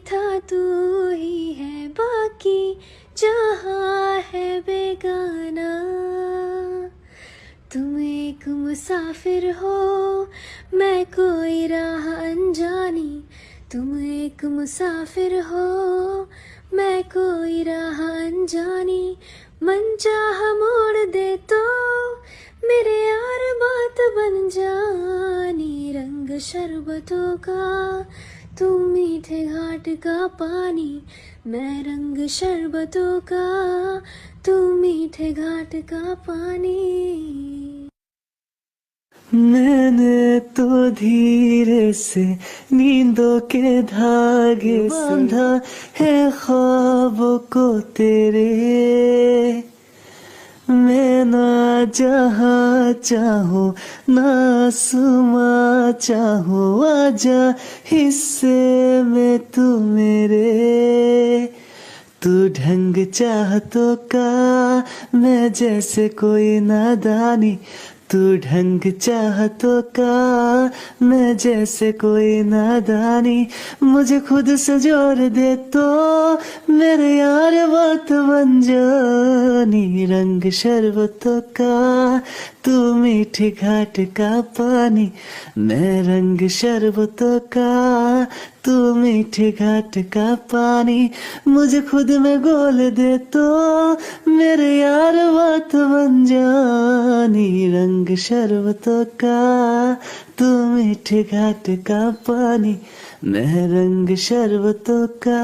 था तू ही है, बाकी जहाँ है बेगाना। तुम एक मुसाफिर हो, मैं कोई राह अनजानी। तुम एक मुसाफिर हो, मैं कोई राह अनजानी। मन चाह मोड़ दे तो मेरे यार बात बन जानी। रंग शरबतों का तू मीठे घाट का पानी। मैं रंग शरबतों का तू मीठे घाट का पानी। मैंने तो धीरे से नींदों के धागे बांधा है ख्वाबों को तेरे। मैं ना जहाँ चाहूँ ना आसमां चाहूँ, आजा हिस्से में तू मेरे। तू ढंग चाहतों का मैं जैसे कोई नादानी। तू ढंग चाहतों का मैं जैसे कोई नादानी। मुझे खुद से जोड़ दे तो मेरे यार बात बन जानी। रंग शरबतों का तू मीठी घाट का पानी। मैं रंग शरबतों का तू मीठी घाट का पानी। मुझे खुद में घोल दे तो मेरे यार बात बन जानी। रंग शरबतों का तू मीठी घाट का पानी। मैं रंग शरबतों का